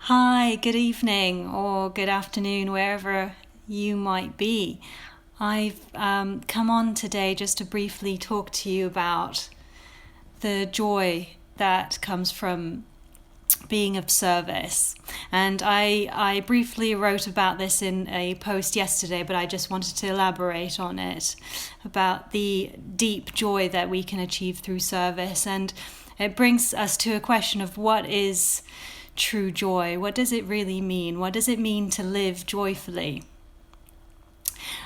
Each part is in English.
Hi, good evening or good afternoon, wherever you might be. I've come on today just to briefly talk to you about the joy that comes from being of service. And I briefly wrote about this in a post yesterday, but I just wanted to elaborate on it about the deep joy that we can achieve through service. And it brings us to a question of what is true joy? What does it really mean? What does it mean to live joyfully?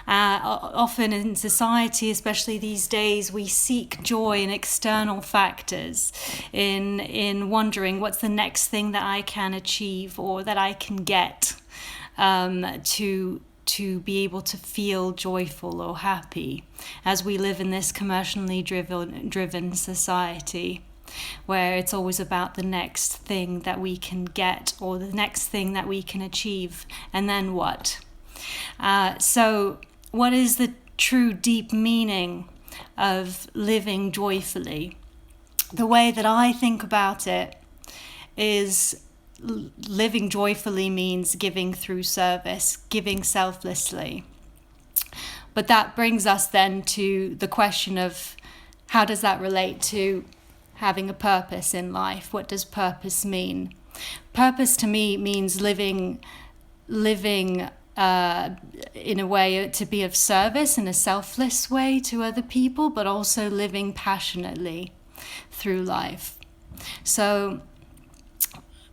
Often in society, especially these days, we seek joy in external factors, in wondering what's the next thing that I can achieve or that I can get to be able to feel joyful or happy, as we live in this commercially driven society, where it's always about the next thing that we can get or the next thing that we can achieve, and then what? So what is the true deep meaning of living joyfully? The way that I think about it is living joyfully means giving through service, giving selflessly. But that brings us then to the question of how does that relate to having a purpose in life? What does purpose mean? Purpose to me means living in a way to be of service in a selfless way to other people, but also living passionately through life. So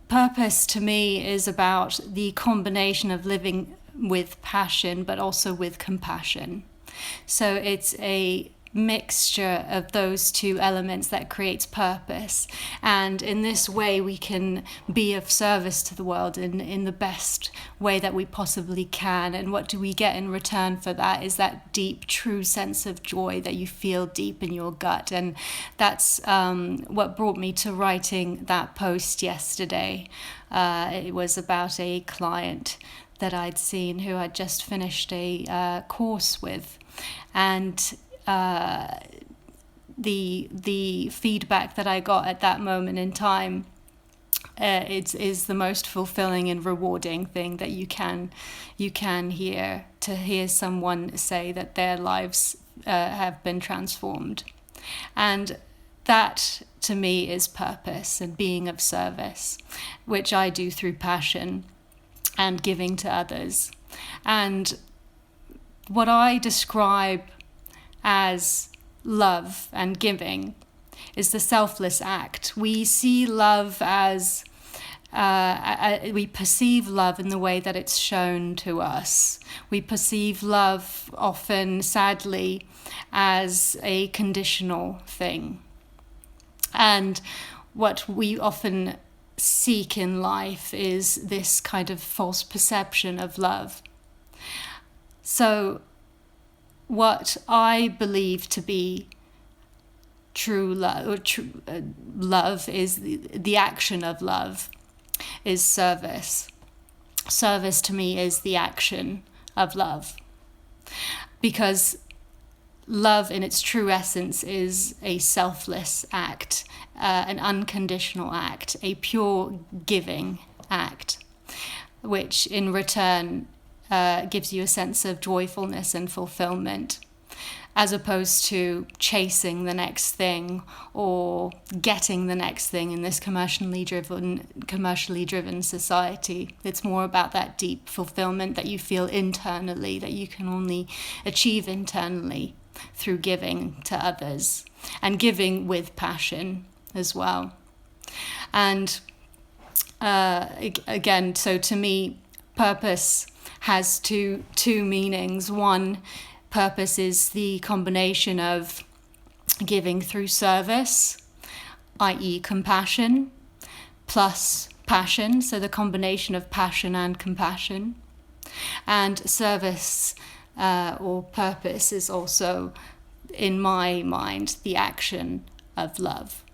purpose to me is about the combination of living with passion, but also with compassion. So it's a mixture of those two elements that creates purpose, and in this way we can be of service to the world in the best way that we possibly can. And what do we get in return for that is that deep, true sense of joy that you feel deep in your gut. And that's what brought me to writing that post yesterday. It was about a client that I'd seen who I'd just finished a course with, and the feedback that I got at that moment in time is the most fulfilling and rewarding thing that you can hear, to hear someone say that their lives have been transformed. And that to me is purpose and being of service, which I do through passion and giving to others. And what I describe as love and giving is the selfless act. We see love as we perceive love in the way that it's shown to us. We perceive love often, sadly, as a conditional thing. And what we often seek in life is this kind of false perception of love. So what I believe to be true love, or love is the action of love, is service. Service to me is the action of love, because love in its true essence is a selfless act, an unconditional act, a pure giving act, which in return gives you a sense of joyfulness and fulfillment, as opposed to chasing the next thing or getting the next thing in this commercially driven society. It's more about that deep fulfillment that you feel internally, that you can only achieve internally through giving to others, and giving with passion as well. And again, so to me, purpose has two meanings. One, purpose is the combination of giving through service, i.e. compassion, plus passion, so the combination of passion and compassion. And service or purpose is also, in my mind, the action of love.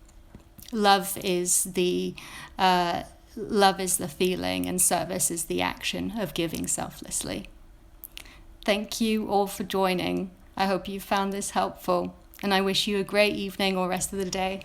Love is the feeling, and service is the action of giving selflessly. Thank you all for joining. I hope you found this helpful, and I wish you a great evening or rest of the day.